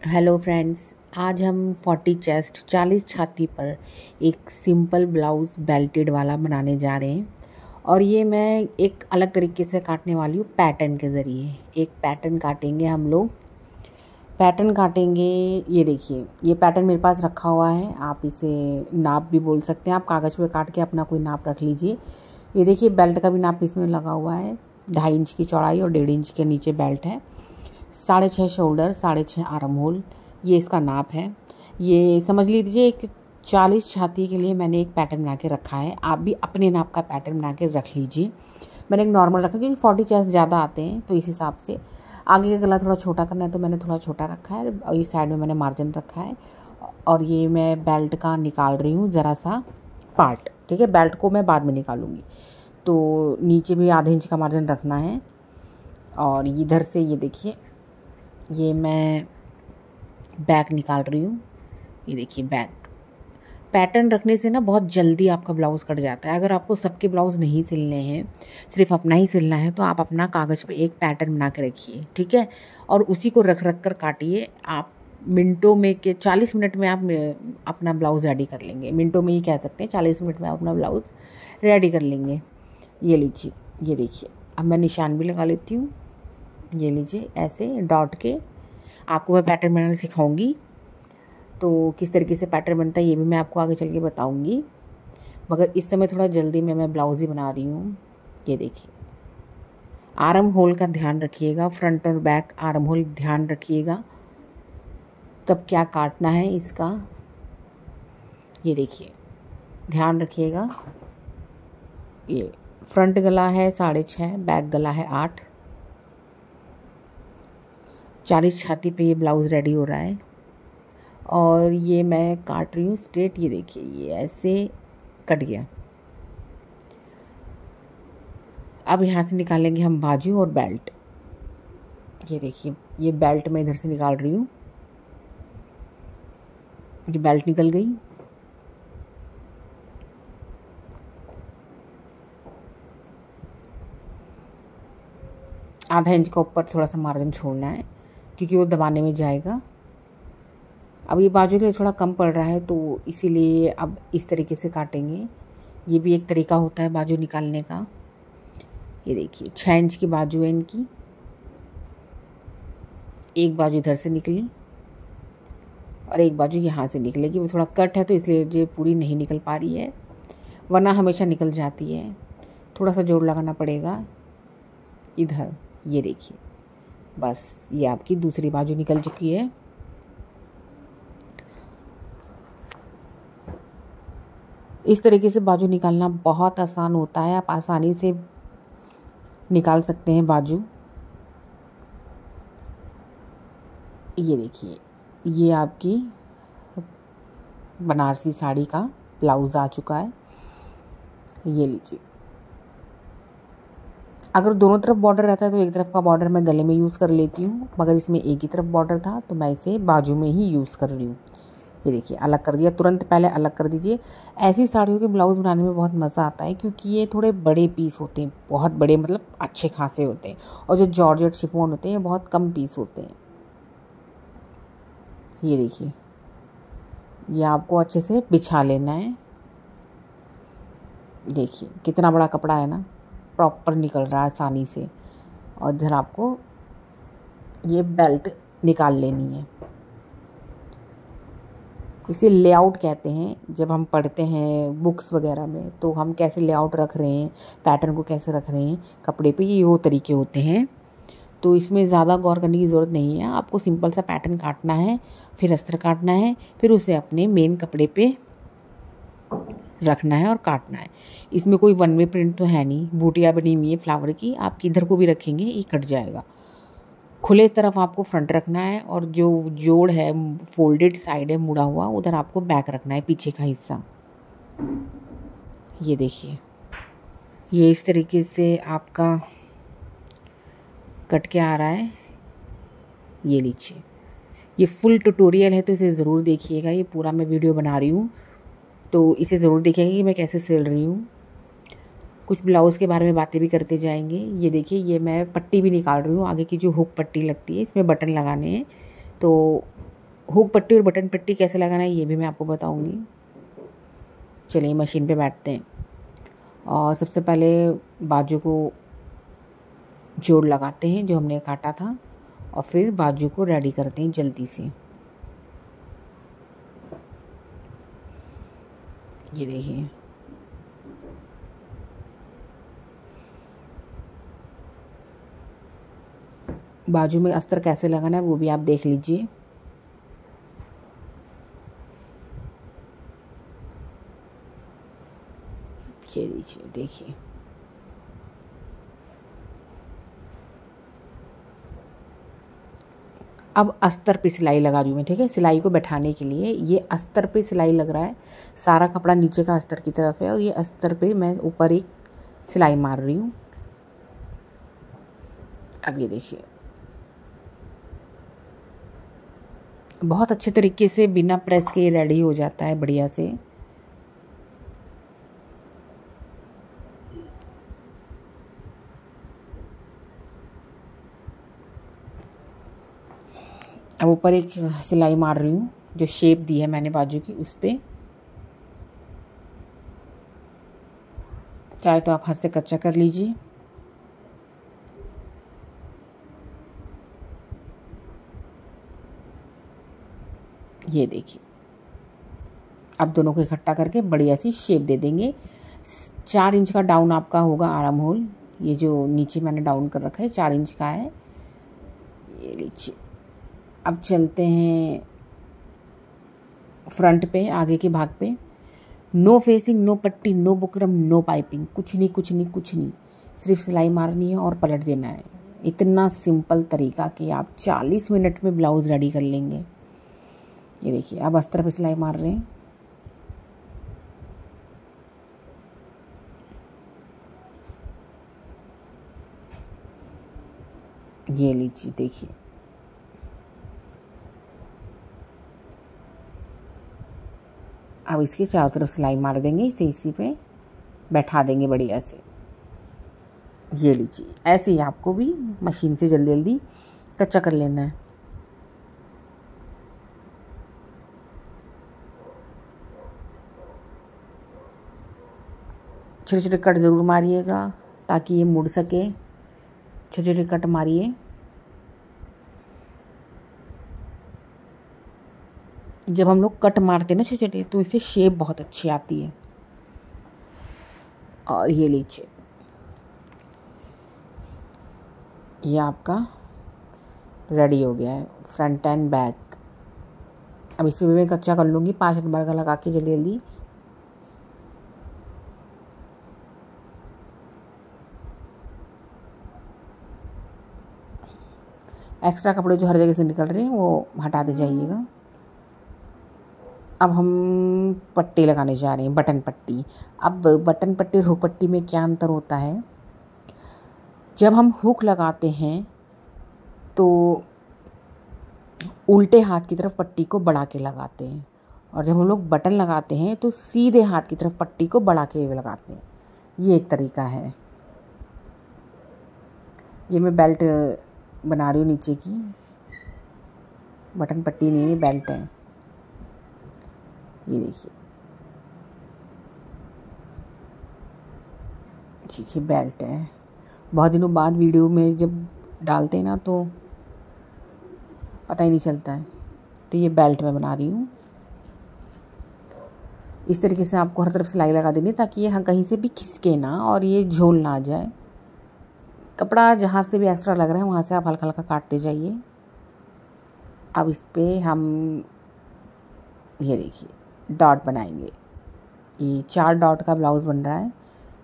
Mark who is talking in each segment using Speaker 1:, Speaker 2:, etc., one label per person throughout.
Speaker 1: Hello friends, आज हम 40 chest 40 छाती पर एक सिंपल ब्लाउज़ बेल्टेड वाला बनाने जा रहे हैं। और ये मैं एक अलग तरीके से काटने वाली हूँ, पैटर्न के ज़रिए। एक पैटर्न काटेंगे हम लोग। पैटर्न काटेंगे, ये देखिए, ये पैटर्न मेरे पास रखा हुआ है। आप इसे नाप भी बोल सकते हैं, आप कागज़ पे काट के अपना कोई नाप रख लीजिए। ये देखिए, बेल्ट का भी नाप इसमें लगा हुआ है। 2.5 इंच की चौड़ाई और 1.5 इंच के नीचे बेल्ट है। 6.5 शोल्डर, 6.5 आर्म होल, ये इसका नाप है। ये समझ लीजिए एक 40 छाती के लिए मैंने एक पैटर्न बना के रखा है। आप भी अपने नाप का पैटर्न बना के रख लीजिए। मैंने एक नॉर्मल रखा क्योंकि 40 चेस्ट ज़्यादा आते हैं, तो इस हिसाब से आगे का गला थोड़ा छोटा करना है तो मैंने थोड़ा छोटा रखा है। और इस साइड में मैंने मार्जिन रखा है। और ये मैं बेल्ट का निकाल रही हूँ ज़रा सा पार्ट, ठीक है। बेल्ट को मैं बाद में निकालूंगी। तो नीचे भी आधे इंच का मार्जिन रखना है। और इधर से ये देखिए, ये मैं बैक निकाल रही हूँ। ये देखिए बैक। पैटर्न रखने से ना बहुत जल्दी आपका ब्लाउज़ कट जाता है। अगर आपको सबके ब्लाउज़ नहीं सिलने हैं, सिर्फ अपना ही सिलना है, तो आप अपना कागज़ पे एक पैटर्न बना के रखिए, ठीक है। और उसी को रख रख कर काटिए। आप मिनटों में के 40 मिनट में आप अपना ब्लाउज़ रेडी कर लेंगे। मिनटों में ही कह सकते हैं, 40 मिनट में आप अपना ब्लाउज़ रेडी कर लेंगे। ये लीजिए, ये देखिए, अब मैं निशान भी लगा लेती हूँ। ये लीजिए, ऐसे डॉट के आपको मैं पैटर्न बनाना सिखाऊंगी। तो किस तरीके से पैटर्न बनता है ये भी मैं आपको आगे चल के बताऊंगी, मगर इस समय थोड़ा जल्दी में मैं ब्लाउज़ ही बना रही हूँ। ये देखिए, आर्म होल का ध्यान रखिएगा, फ्रंट और बैक आर्म होल ध्यान रखिएगा, तब क्या काटना है इसका। ये देखिए, ध्यान रखिएगा। ये फ्रंट गला है 6.5, बैक गला है 8। 40 छाती पे ये ब्लाउज़ रेडी हो रहा है। और ये मैं काट रही हूँ स्ट्रेट। ये देखिए, ये ऐसे कट गया। अब यहाँ से निकालेंगे हम बाजू और बेल्ट। ये देखिए, ये बेल्ट मैं इधर से निकाल रही हूँ। ये बेल्ट निकल गई। आधा इंच का ऊपर थोड़ा सा मार्जिन छोड़ना है क्योंकि वो दबाने में जाएगा। अब ये बाजू के लिए थोड़ा कम पड़ रहा है, तो इसीलिए अब इस तरीके से काटेंगे। ये भी एक तरीका होता है बाजू निकालने का। ये देखिए, 6 इंच की बाजू है इनकी। एक बाजू इधर से निकली और एक बाजू यहाँ से निकलेगी। वो थोड़ा कट है तो इसलिए ये पूरी नहीं निकल पा रही है, वरना हमेशा निकल जाती है। थोड़ा सा जोड़ लगाना पड़ेगा इधर। ये देखिए, बस ये आपकी दूसरी बाजू निकल चुकी है। इस तरीके से बाजू निकालना बहुत आसान होता है, आप आसानी से निकाल सकते हैं बाजू। ये देखिए, ये आपकी बनारसी साड़ी का ब्लाउज़ आ चुका है। ये लीजिए। अगर दोनों तरफ बॉर्डर रहता है तो एक तरफ का बॉर्डर मैं गले में यूज़ कर लेती हूँ, मगर इसमें एक ही तरफ बॉर्डर था तो मैं इसे बाजू में ही यूज़ कर रही हूँ। ये देखिए, अलग कर दिया, तुरंत पहले अलग कर दीजिए। ऐसी साड़ियों के ब्लाउज़ बनाने में बहुत मज़ा आता है क्योंकि ये थोड़े बड़े पीस होते हैं, बहुत बड़े मतलब अच्छे खासे होते हैं। और जो जॉर्जेट शिफॉन होते हैं बहुत कम पीस होते हैं। ये देखिए, ये आपको अच्छे से बिछा लेना है। देखिए कितना बड़ा कपड़ा है ना, प्रॉपर निकल रहा है आसानी से। और इधर आपको ये बेल्ट निकाल लेनी है। इसे लेआउट कहते हैं। जब हम पढ़ते हैं बुक्स वगैरह में तो हम कैसे लेआउट रख रहे हैं, पैटर्न को कैसे रख रहे हैं कपड़े पे, ये वो तरीके होते हैं। तो इसमें ज़्यादा गौर करने की ज़रूरत नहीं है। आपको सिंपल सा पैटर्न काटना है, फिर अस्तर काटना है, फिर उसे अपने मेन कपड़े पे रखना है और काटना है। इसमें कोई वन वे प्रिंट तो है नहीं, बूटियाँ बनी हुई है फ्लावर की, आप किधर को भी रखेंगे ये कट जाएगा। खुले तरफ आपको फ्रंट रखना है और जो जोड़ है, फोल्डेड साइड है मुड़ा हुआ, उधर आपको बैक रखना है, पीछे का हिस्सा। ये देखिए, ये इस तरीके से आपका कट के आ रहा है। ये लीजिए, ये फुल ट्यूटोरियल है तो इसे ज़रूर देखिएगा। ये पूरा मैं वीडियो बना रही हूँ तो इसे ज़रूर देखिएगा कि मैं कैसे सिल रही हूँ। कुछ ब्लाउज़ के बारे में बातें भी करते जाएंगे। ये देखिए, ये मैं पट्टी भी निकाल रही हूँ। आगे की जो हुक पट्टी लगती है, इसमें बटन लगाने हैं तो हुक पट्टी और बटन पट्टी कैसे लगाना है ये भी मैं आपको बताऊंगी। चलिए मशीन पे बैठते हैं और सबसे पहले बाजू को जोड़ लगाते हैं जो हमने काटा था, और फिर बाजू को रेडी करते हैं जल्दी से। ये देखिए, बाजू में अस्तर कैसे लगाना है वो भी आप देख लीजिए। ये लीजिए, देखिए अब अस्तर पे सिलाई लगा रही हूँ मैं, ठीक है। सिलाई को बैठाने के लिए ये अस्तर पे सिलाई लग रहा है, सारा कपड़ा नीचे का अस्तर की तरफ है और ये अस्तर पे मैं ऊपर एक सिलाई मार रही हूँ। अब ये देखिए बहुत अच्छे तरीके से बिना प्रेस के रेडी हो जाता है बढ़िया से। अब ऊपर एक सिलाई मार रही हूँ, जो शेप दी है मैंने बाजू की उस पे। चाहे तो आप हाथ से कच्चा कर लीजिए। ये देखिए, अब दोनों को इकट्ठा करके बढ़िया सी शेप दे देंगे। 4 इंच का डाउन आपका होगा आर्म होल, ये जो नीचे मैंने डाउन कर रखा है 4 इंच का है। ये लीजिए, अब चलते हैं फ्रंट पे, आगे के भाग पे। नो फेसिंग, नो पट्टी, नो बुकरम, नो पाइपिंग, कुछ नहीं कुछ नहीं कुछ नहीं, सिर्फ सिलाई मारनी है और पलट देना है। इतना सिंपल तरीका कि आप 40 मिनट में ब्लाउज़ रेडी कर लेंगे। ये देखिए, अब अस्तर पे सिलाई मार रहे हैं। ये लीजिए, देखिए अब इसके चारों तरफ सिलाई मार देंगे, इसी पे बैठा देंगे बढ़िया से। ये लीजिए, ऐसे ही आपको भी मशीन से जल्दी जल्दी कच्चा कर लेना है। छोटे छोटे कट ज़रूर मारिएगा ताकि ये मुड़ सके। छोटे छोटे कट मारिए। जब हम लोग कट मारते हैं ना छोटे छोटे, तो इससे शेप बहुत अच्छी आती है। और ये लीजिए, ये आपका रेडी हो गया है फ्रंट एंड बैक। अब इस पर भी मैं कच्चा कर लूँगी 5 नंबर का लगा के जल्दी जल्दी। एक्स्ट्रा कपड़े जो हर जगह से निकल रहे हैं वो हटा दे जाइएगा। अब हम पट्टी लगाने जा रहे हैं, बटन पट्टी। अब बटन पट्टी और हुक पट्टी में क्या अंतर होता है, जब हम हुक लगाते हैं तो उल्टे हाथ की तरफ पट्टी को बढ़ा के लगाते हैं, और जब हम लोग बटन लगाते हैं तो सीधे हाथ की तरफ पट्टी को बढ़ा के लगाते हैं। ये एक तरीका है। ये मैं बेल्ट बना रही हूँ नीचे की, बटन पट्टी नहीं, बेल्ट है। ये देखिए, ठीक है, बेल्ट है। बहुत दिनों बाद वीडियो में जब डालते हैं ना तो पता ही नहीं चलता है। तो ये बेल्ट मैं बना रही हूँ। इस तरीके से आपको हर तरफ सिलाई लगा देनी है ताकि ये कहीं से भी खिसके ना और ये झोल ना आ जाए। कपड़ा जहाँ से भी एक्स्ट्रा लग रहा है वहाँ से आप हल्का हल्का काटते जाइए। अब इस पर हम ये देखिए डॉट बनाएंगे। ये 4 डॉट का ब्लाउज़ बन रहा है।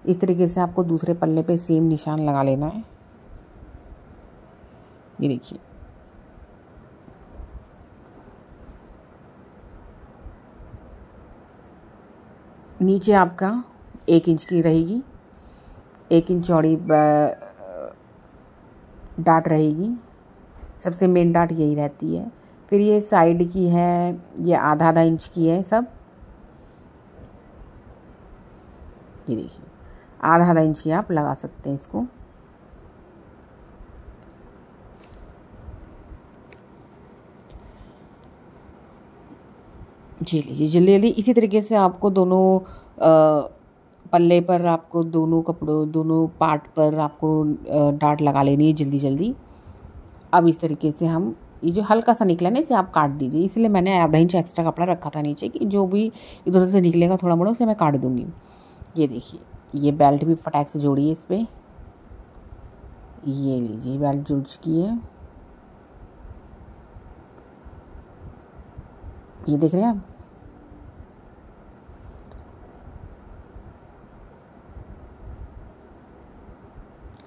Speaker 1: इस तरीके से आपको दूसरे पल्ले पे सेम निशान लगा लेना है। ये देखिए, नीचे आपका 1 इंच की रहेगी, 1 इंच चौड़ी डाट रहेगी। सबसे मेन डाट यही रहती है। फिर ये साइड की है, ये आधा आधा इंच की है सब। ये देखिए, आधा आधा इंच की आप लगा सकते हैं इसको। जी लीजिए जल्दी जल्दी इसी तरीके से आपको दोनों पल्ले पर आपको दोनों कपड़ों दोनों पार्ट पर आपको डाट लगा लेनी है जल्दी जल्दी। अब इस तरीके से हम ये जो हल्का सा निकला ना इसे आप काट दीजिए, इसलिए मैंने आधा इंच एक्स्ट्रा कपड़ा रखा था नीचे कि जो भी इधर से निकलेगा थोड़ा मोड़ा उसे मैं काट दूँगी। ये देखिए ये बेल्ट भी फटाक से जोड़िए इस पर। ये लीजिए बेल्ट जुड़ चुकी है, ये देख रहे हैं आप।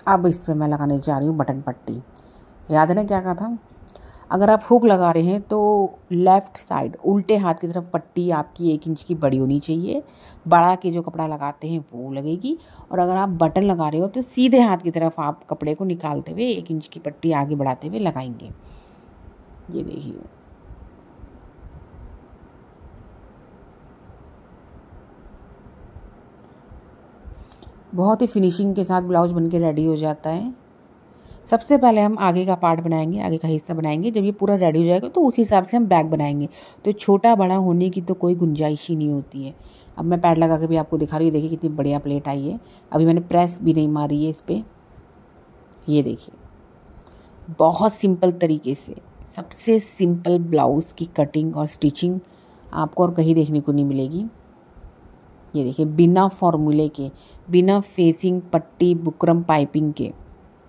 Speaker 1: अब इस पे मैं लगाने जा रही हूँ बटन पट्टी। याद है ना क्या कहा था, अगर आप हुक लगा रहे हैं तो लेफ़्ट साइड उल्टे हाथ की तरफ पट्टी आपकी 1 इंच की बड़ी होनी चाहिए, बढ़ा के जो कपड़ा लगाते हैं वो लगेगी। और अगर आप बटन लगा रहे हो तो सीधे हाथ की तरफ आप कपड़े को निकालते हुए 1 इंच की पट्टी आगे बढ़ाते हुए लगाएंगे। ये देखिए बहुत ही फिनिशिंग के साथ ब्लाउज बनके रेडी हो जाता है। सबसे पहले हम आगे का पार्ट बनाएंगे, आगे का हिस्सा बनाएंगे। जब ये पूरा रेडी हो जाएगा तो उस हिसाब से हम बैक बनाएंगे, तो छोटा बड़ा होने की तो कोई गुंजाइश ही नहीं होती है। अब मैं पैड लगा के भी आपको दिखा रही हूँ, देखिए कितनी बढ़िया प्लेट आई है। अभी मैंने प्रेस भी नहीं मारी है इस पर। ये देखिए बहुत सिंपल तरीके से सबसे सिंपल ब्लाउज़ की कटिंग और स्टिचिंग आपको और कहीं देखने को नहीं मिलेगी। ये देखिए बिना फॉर्मूले के, बिना फेसिंग पट्टी बुकरम पाइपिंग के।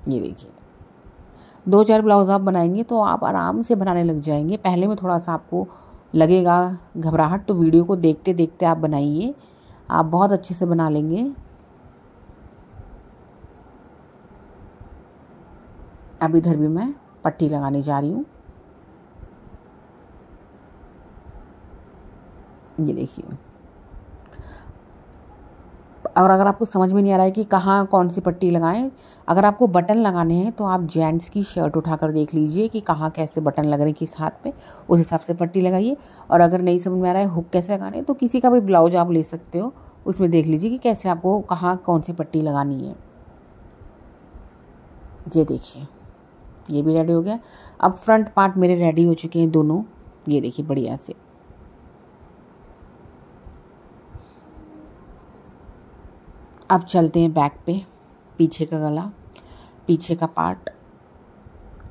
Speaker 1: ये देखिए 2-4 ब्लाउज़ आप बनाएंगे तो आप आराम से बनाने लग जाएंगे। पहले में थोड़ा सा आपको लगेगा घबराहट, तो वीडियो को देखते देखते आप बनाइए, आप बहुत अच्छे से बना लेंगे। अब इधर भी मैं पट्टी लगाने जा रही हूँ। ये देखिए और अगर आपको समझ में नहीं आ रहा है कि कहाँ कौन सी पट्टी लगाएं, अगर आपको बटन लगाने हैं तो आप जेंट्स की शर्ट उठाकर देख लीजिए कि कहाँ कैसे बटन लग रहे हैं किस हाथ पे, उस हिसाब से पट्टी लगाइए। और अगर नहीं समझ में आ रहा है हुक कैसे लगाने तो किसी का भी ब्लाउज आप ले सकते हो, उसमें देख लीजिए कि कैसे आपको कहाँ कौन सी पट्टी लगानी है। ये देखिए ये भी रेडी हो गया। अब फ्रंट पार्ट मेरे रेडी हो चुके हैं दोनों। ये देखिए बढ़िया से। अब चलते हैं बैक पे, पीछे का गला, पीछे का पार्ट।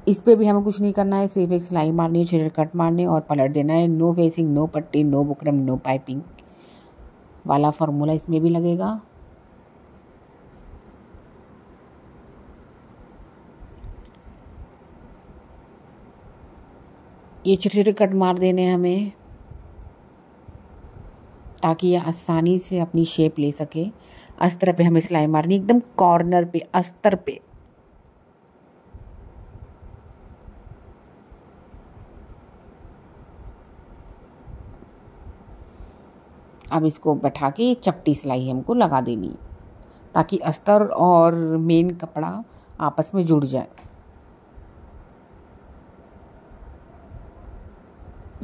Speaker 1: इस पे भी हमें कुछ नहीं करना है, सिर्फ एक सिलाई मारनी है, छोटे कट मारने और पलट देना है। नो फेसिंग, नो पट्टी, नो बुकरम, नो पाइपिंग वाला फार्मूला इसमें भी लगेगा। ये छोटे छोटे कट मार देने हमें ताकि ये आसानी से अपनी शेप ले सके। अस्तर पे हमें सिलाई मारनी एकदम कॉर्नर पे, अस्तर पे। अब इसको बैठा के चपटी सिलाई हमको लगा देनी है ताकि अस्तर और मेन कपड़ा आपस में जुड़ जाए।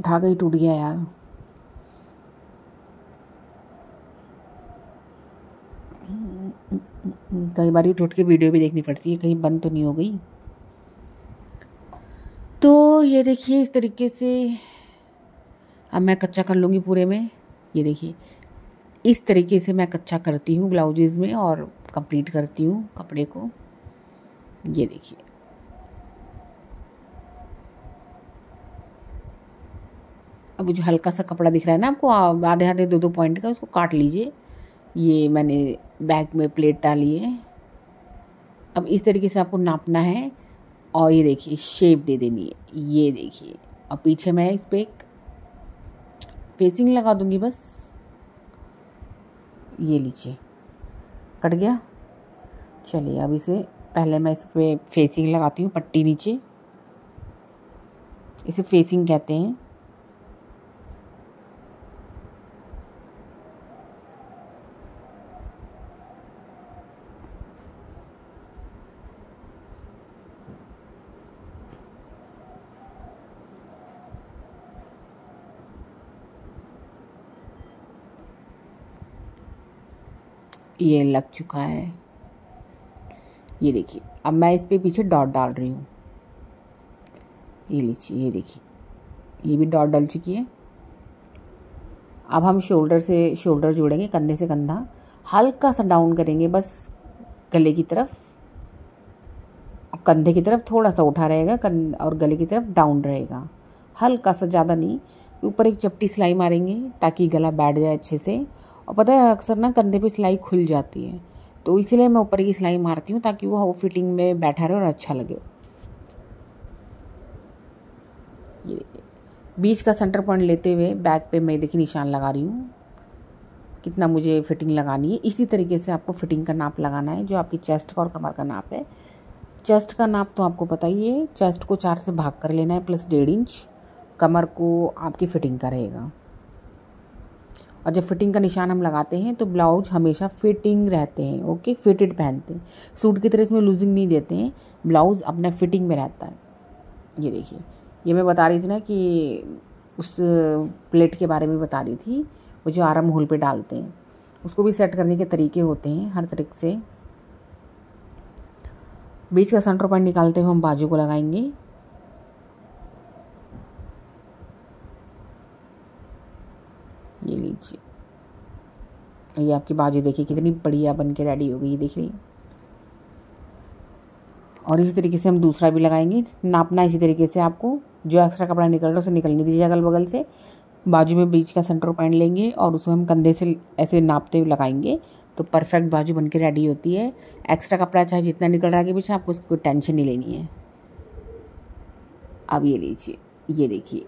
Speaker 1: धागा ही टूट गया यार। कई बार उठ के वीडियो भी देखनी पड़ती है कहीं बंद तो नहीं हो गई। तो ये देखिए इस तरीके से अब मैं कच्चा कर लूँगी पूरे में। ये देखिए इस तरीके से मैं कच्चा करती हूँ ब्लाउजेज़ में और कंप्लीट करती हूँ कपड़े को। ये देखिए अब जो हल्का सा कपड़ा दिख रहा है ना आपको आधे आधे 2-2 पॉइंट का, उसको काट लीजिए। ये मैंने बैक में प्लेट डाली है। अब इस तरीके से आपको नापना है और ये देखिए शेप दे देनी है। ये देखिए और पीछे मैं इस पर एक फेसिंग लगा दूंगी बस। ये लीजिए कट गया। चलिए अब इसे पहले मैं इस पर फेसिंग लगाती हूँ पट्टी नीचे, इसे फेसिंग कहते हैं। ये लग चुका है। ये देखिए अब मैं इस पे पीछे डॉट डाल रही हूँ। ये लीजिए ये देखिए ये भी डॉट डल चुकी है। अब हम शोल्डर से शोल्डर जोड़ेंगे, कंधे से कंधा, हल्का सा डाउन करेंगे बस गले की तरफ, कंधे की तरफ थोड़ा सा उठा रहेगा और गले की तरफ डाउन रहेगा, हल्का सा, ज़्यादा नहीं। ऊपर एक चपटी सिलाई मारेंगे ताकि गला बैठ जाए अच्छे से। और पता है अक्सर ना कंधे पे सिलाई खुल जाती है, तो इसीलिए मैं ऊपर की सिलाई मारती हूँ ताकि वो फिटिंग में बैठा रहे और अच्छा लगे। ये देखिए, बीच का सेंटर पॉइंट लेते हुए बैक पे मैं देखिए निशान लगा रही हूँ कितना मुझे फिटिंग लगानी है। इसी तरीके से आपको फिटिंग का नाप लगाना है जो आपकी चेस्ट का और कमर का नाप है। चेस्ट का नाप तो आपको पता ही है, चेस्ट को 4 से भाग कर लेना है प्लस 1.5 इंच, कमर को आपकी फिटिंग का रहेगा। और जब फिटिंग का निशान हम लगाते हैं तो ब्लाउज हमेशा फिटिंग रहते हैं, ओके, फिटेड पहनते हैं। सूट की तरह इसमें लूजिंग नहीं देते हैं, ब्लाउज अपना फिटिंग में रहता है। ये देखिए, ये मैं बता रही थी ना कि उस प्लेट के बारे में बता रही थी, वो जो आर्म होल पे डालते हैं, उसको भी सेट करने के तरीके होते हैं हर तरीके से। बीच का सेंटर पॉइंट निकालते हुए हम बाजू को लगाएंगे। ये लीजिए, ये आपकी बाजू देखिए कितनी बढ़िया बन के रेडी हो गई, देख रही। और इसी तरीके से हम दूसरा भी लगाएंगे। नापना इसी तरीके से, आपको जो एक्स्ट्रा कपड़ा निकल रहा है उसे निकलने दीजिए अगल बगल से। बाजू में बीच का सेंटर पॉइंट लेंगे और उसे हम कंधे से ऐसे नापते हुए लगाएंगे तो परफेक्ट बाजू बन के रेडी होती है। एक्स्ट्रा कपड़ा चाहे जितना निकल रहा है के पीछे, आपको कोई टेंशन नहीं लेनी है। अब ये लीजिए, ये देखिए,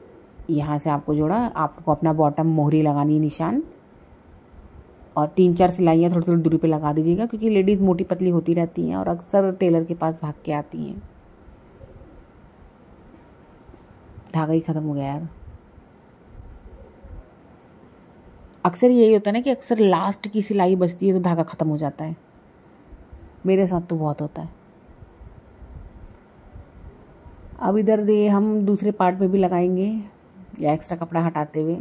Speaker 1: यहाँ से आपको जोड़ा, आपको अपना बॉटम मोहरी लगानी है निशान, और 3-4 सिलाइयाँ थोड़ी थोड़ी दूरी पे लगा दीजिएगा क्योंकि लेडीज़ मोटी पतली होती रहती हैं और अक्सर टेलर के पास भाग के आती हैं। धागा ही ख़त्म हो गया यार। अक्सर यही होता है ना कि अक्सर लास्ट की सिलाई बचती है तो धागा ख़त्म हो जाता है, मेरे साथ तो बहुत होता है। अब इधर दे हम दूसरे पार्ट में भी लगाएंगे या एक्स्ट्रा कपड़ा हटाते हुए।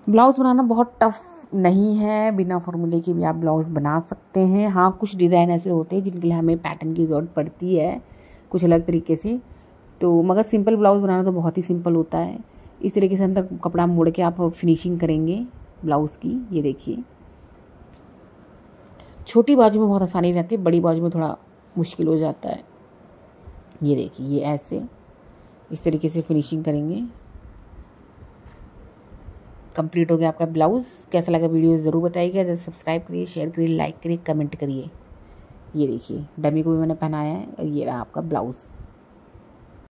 Speaker 1: ब्लाउज़ बनाना बहुत टफ नहीं है, बिना फॉर्मूले के भी आप ब्लाउज़ बना सकते हैं। हाँ, कुछ डिज़ाइन ऐसे होते हैं जिनके लिए हमें पैटर्न की ज़रूरत पड़ती है कुछ अलग तरीके से, तो मगर सिंपल ब्लाउज़ बनाना तो बहुत ही सिंपल होता है। इस तरीके से अंदर कपड़ा मोड़ के आप फिनिशिंग करेंगे ब्लाउज़ की। ये देखिए, छोटी बाजू में बहुत आसानी रहती है, बड़ी बाजू में थोड़ा मुश्किल हो जाता है। ये देखिए, ये ऐसे इस तरीके से फिनिशिंग करेंगे। कंप्लीट हो गया आपका ब्लाउज़। कैसा लगा वीडियो ज़रूर बताइएगा, जैसे सब्सक्राइब करिए, शेयर करिए, लाइक करिए, कमेंट करिए। ये देखिए, डमी को भी मैंने पहनाया है और ये रहा आपका ब्लाउज़।